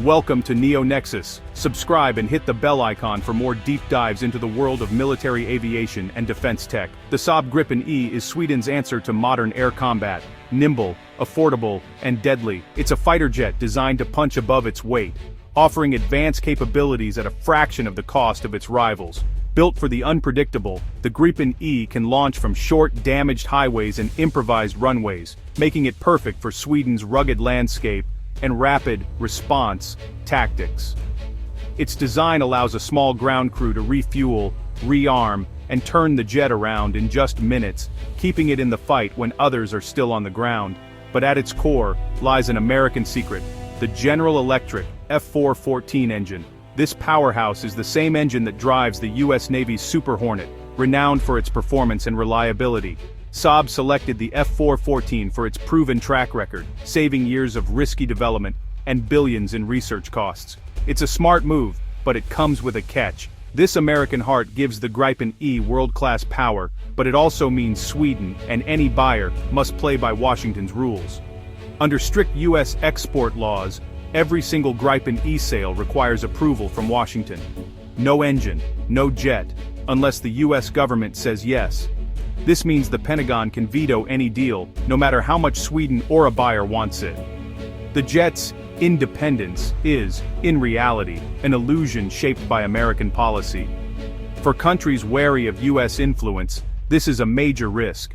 Welcome to Neo Nexus. Subscribe and hit the bell icon for more deep dives into the world of military aviation and defense tech. The Saab Gripen E is Sweden's answer to modern air combat. Nimble, affordable, and deadly, it's a fighter jet designed to punch above its weight, offering advanced capabilities at a fraction of the cost of its rivals. Built for the unpredictable, the Gripen E can launch from short, damaged highways and improvised runways, making it perfect for Sweden's rugged landscape and rapid response tactics. Its design allows a small ground crew to refuel, rearm, and turn the jet around in just minutes, keeping it in the fight when others are still on the ground. But at its core lies an American secret: the General Electric F414 engine. This powerhouse is the same engine that drives the U.S. Navy's Super Hornet, renowned for its performance and reliability. Saab selected the F414 for its proven track record, saving years of risky development and billions in research costs. It's a smart move, but it comes with a catch. This American heart gives the Gripen E world-class power, but it also means Sweden and any buyer must play by Washington's rules. Under strict U.S. export laws, every single Gripen E sale requires approval from Washington. No engine, no jet, unless the U.S. government says yes. This means the Pentagon can veto any deal, no matter how much Sweden or a buyer wants it. The jet's independence is, in reality, an illusion shaped by American policy. For countries wary of U.S. influence, this is a major risk.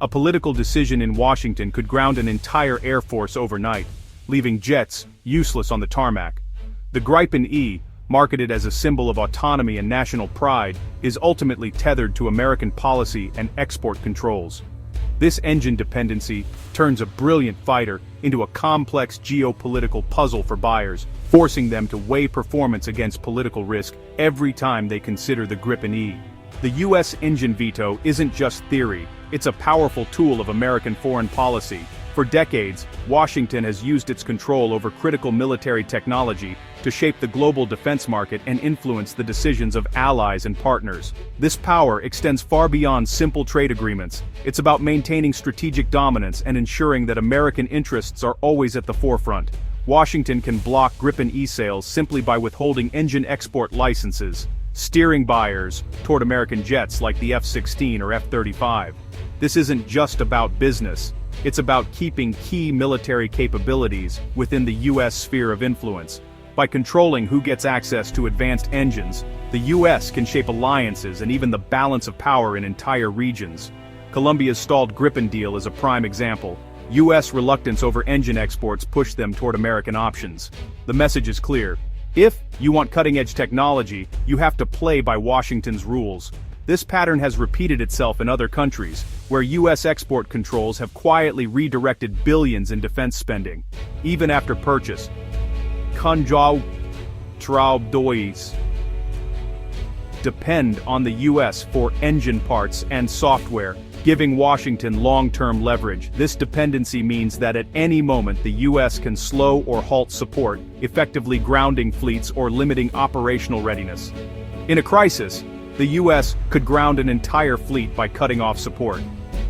A political decision in Washington could ground an entire air force overnight, leaving jets useless on the tarmac. The Gripen E, marketed as a symbol of autonomy and national pride, is ultimately tethered to American policy and export controls. This engine dependency turns a brilliant fighter into a complex geopolitical puzzle for buyers, forcing them to weigh performance against political risk every time they consider the Gripen E. The U.S. engine veto isn't just theory, it's a powerful tool of American foreign policy. For decades, Washington has used its control over critical military technology to shape the global defense market and influence the decisions of allies and partners. This power extends far beyond simple trade agreements. It's about maintaining strategic dominance and ensuring that American interests are always at the forefront. Washington can block Gripen E sales simply by withholding engine export licenses, steering buyers toward American jets like the F-16 or F-35. This isn't just about business. It's about keeping key military capabilities within the U.S. sphere of influence. By controlling who gets access to advanced engines, the U.S. can shape alliances and even the balance of power in entire regions. Colombia's stalled Gripen deal is a prime example. U.S. reluctance over engine exports pushed them toward American options. The message is clear: if you want cutting-edge technology, you have to play by Washington's rules. This pattern has repeated itself in other countries, where U.S. export controls have quietly redirected billions in defense spending. Even after purchase, depend on the U.S. for engine parts and software, giving Washington long-term leverage. This dependency means that at any moment the U.S. can slow or halt support, effectively grounding fleets or limiting operational readiness. In a crisis, the U.S. could ground an entire fleet by cutting off support.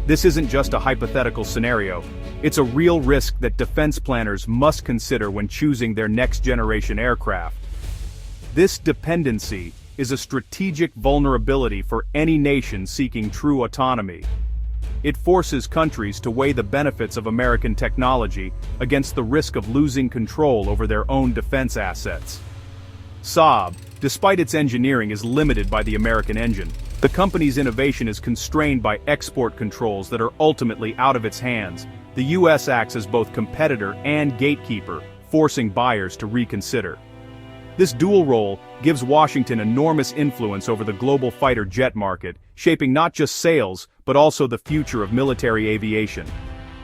This isn't just a hypothetical scenario. It's a real risk that defense planners must consider when choosing their next-generation aircraft. This dependency is a strategic vulnerability for any nation seeking true autonomy. It forces countries to weigh the benefits of American technology against the risk of losing control over their own defense assets. Saab, despite its engineering, is limited by the American engine. The company's innovation is constrained by export controls that are ultimately out of its hands. The U.S. acts as both competitor and gatekeeper, forcing buyers to reconsider. This dual role gives Washington enormous influence over the global fighter jet market, shaping not just sales, but also the future of military aviation.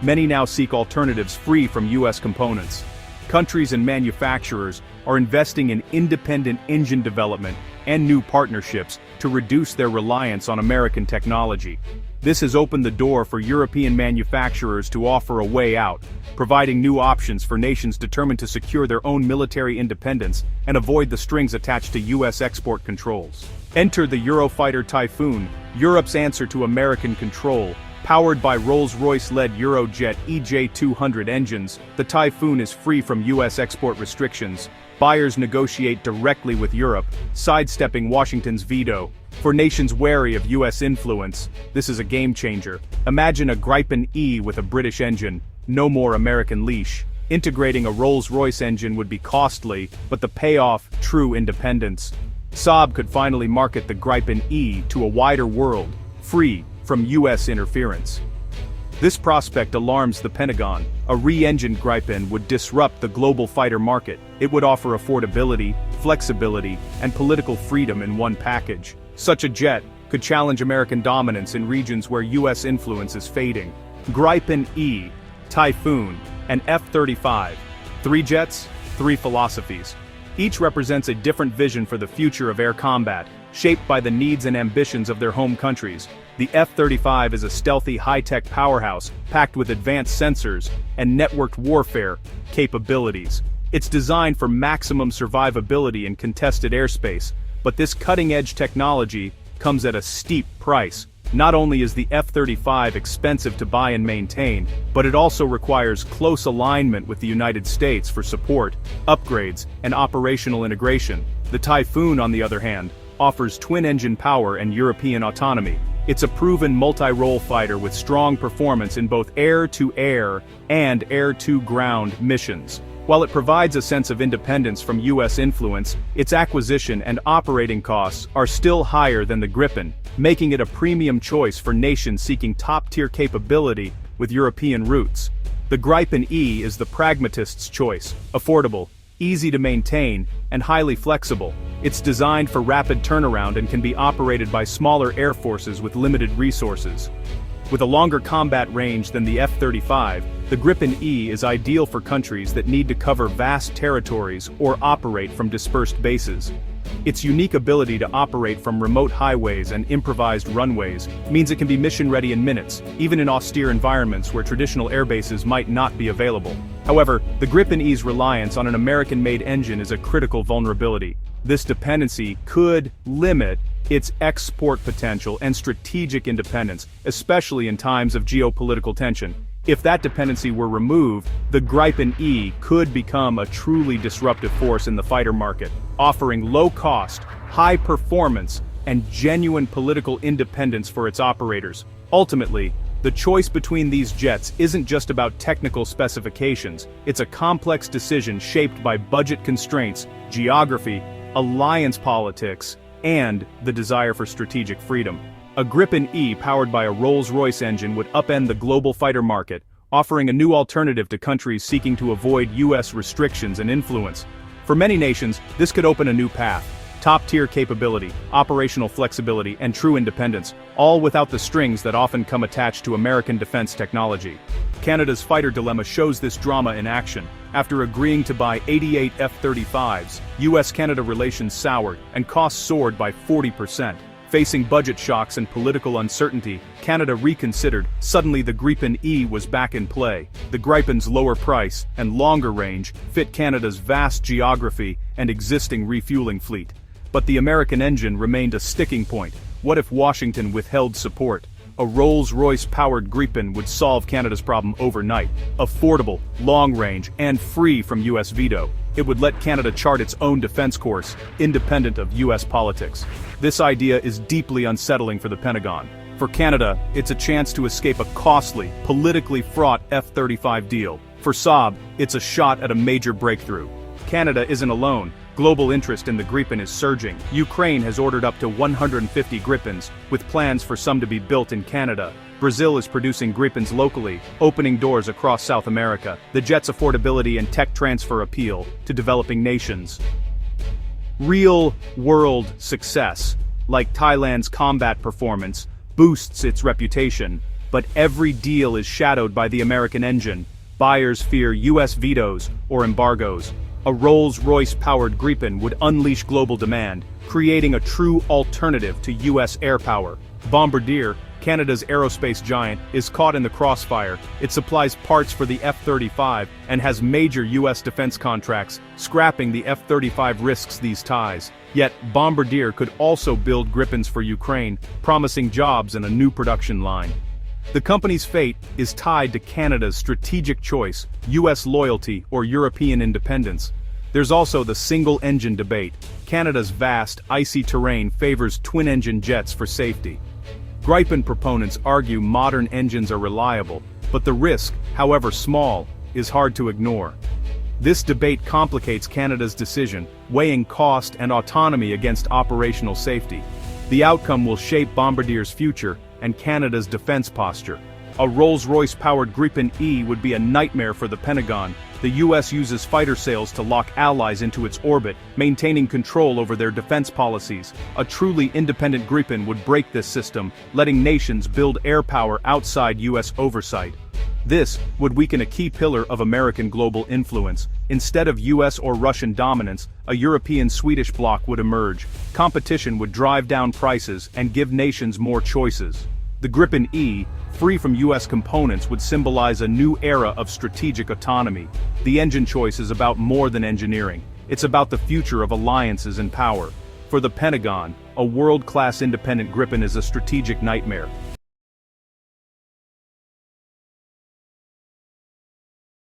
Many now seek alternatives free from U.S. components. Countries and manufacturers are investing in independent engine development and new partnerships to reduce their reliance on American technology. This has opened the door for European manufacturers to offer a way out, providing new options for nations determined to secure their own military independence and avoid the strings attached to U.S. export controls. Enter the Eurofighter Typhoon, Europe's answer to American control. Powered by Rolls-Royce-led Eurojet EJ200 engines, the Typhoon is free from U.S. export restrictions, buyers negotiate directly with Europe, sidestepping Washington's veto. For nations wary of US influence, this is a game changer. Imagine a Gripen E with a British engine, no more American leash. Integrating a Rolls-Royce engine would be costly, but the payoff, true independence. Saab could finally market the Gripen E to a wider world, free from US interference. This prospect alarms the Pentagon. A re-engined Gripen would disrupt the global fighter market. It would offer affordability, flexibility, and political freedom in one package. Such a jet could challenge American dominance in regions where US influence is fading. Gripen E, Typhoon, and F-35. 3 jets, 3 philosophies. Each represents a different vision for the future of air combat, shaped by the needs and ambitions of their home countries. The F-35 is a stealthy high-tech powerhouse, packed with advanced sensors and networked warfare capabilities. It's designed for maximum survivability in contested airspace, but this cutting-edge technology comes at a steep price. Not only is the F-35 expensive to buy and maintain, but it also requires close alignment with the United States for support, upgrades, and operational integration. The Typhoon, on the other hand, offers twin-engine power and European autonomy. It's a proven multi-role fighter with strong performance in both air-to-air and air-to-ground missions. While it provides a sense of independence from US influence, its acquisition and operating costs are still higher than the Gripen, making it a premium choice for nations seeking top-tier capability with European roots. The Gripen E is the pragmatist's choice, affordable, easy to maintain, and highly flexible. It's designed for rapid turnaround and can be operated by smaller air forces with limited resources. With a longer combat range than the F-35, the Gripen E is ideal for countries that need to cover vast territories or operate from dispersed bases. Its unique ability to operate from remote highways and improvised runways means it can be mission-ready in minutes, even in austere environments where traditional airbases might not be available. However, the Gripen E's reliance on an American-made engine is a critical vulnerability. This dependency could limit its export potential and strategic independence, especially in times of geopolitical tension. If that dependency were removed, the Gripen E could become a truly disruptive force in the fighter market, offering low-cost, high performance, and genuine political independence for its operators. Ultimately, the choice between these jets isn't just about technical specifications, it's a complex decision shaped by budget constraints, geography, alliance politics, and the desire for strategic freedom. A Gripen E powered by a Rolls-Royce engine would upend the global fighter market, offering a new alternative to countries seeking to avoid US restrictions and influence. For many nations, this could open a new path. Top-tier capability, operational flexibility, and true independence, all without the strings that often come attached to American defense technology. Canada's fighter dilemma shows this drama in action. After agreeing to buy 88 F-35s, US-Canada relations soured, and costs soared by 40%. Facing budget shocks and political uncertainty, Canada reconsidered. Suddenly the Gripen E was back in play. The Gripen's lower price and longer range fit Canada's vast geography and existing refueling fleet. But the American engine remained a sticking point. What if Washington withheld support? A Rolls-Royce-powered Gripen would solve Canada's problem overnight. Affordable, long-range, and free from US veto. It would let Canada chart its own defense course, independent of US politics. This idea is deeply unsettling for the Pentagon. For Canada, it's a chance to escape a costly, politically fraught F-35 deal. For Saab, it's a shot at a major breakthrough. Canada isn't alone. Global interest in the Gripen is surging. Ukraine has ordered up to 150 Gripens, with plans for some to be built in Canada. Brazil is producing Gripens locally, opening doors across South America. The jet's affordability and tech transfer appeal to developing nations. Real-world success, like Thailand's combat performance, boosts its reputation, but every deal is shadowed by the American engine. Buyers fear US vetoes or embargoes. A Rolls-Royce-powered Gripen would unleash global demand, creating a true alternative to US air power. Bombardier, Canada's aerospace giant, is caught in the crossfire. It supplies parts for the F-35 and has major US defense contracts. Scrapping the F-35 risks these ties. Yet, Bombardier could also build Gripens for Ukraine, promising jobs and a new production line. The company's fate is tied to Canada's strategic choice, US loyalty or European independence. There's also the single-engine debate. Canada's vast, icy terrain favors twin-engine jets for safety. Gripen proponents argue modern engines are reliable, but the risk, however small, is hard to ignore. This debate complicates Canada's decision, weighing cost and autonomy against operational safety. The outcome will shape Bombardier's future and Canada's defense posture. A Rolls-Royce powered Gripen E would be a nightmare for the Pentagon. The US uses fighter sales to lock allies into its orbit, maintaining control over their defense policies. A truly independent Gripen would break this system, letting nations build air power outside US oversight. This would weaken a key pillar of American global influence. Instead of US or Russian dominance, a European-Swedish bloc would emerge. Competition would drive down prices and give nations more choices. The Gripen E, free from US components, would symbolize a new era of strategic autonomy. The engine choice is about more than engineering. It's about the future of alliances and power. For the Pentagon, a world-class independent Gripen is a strategic nightmare.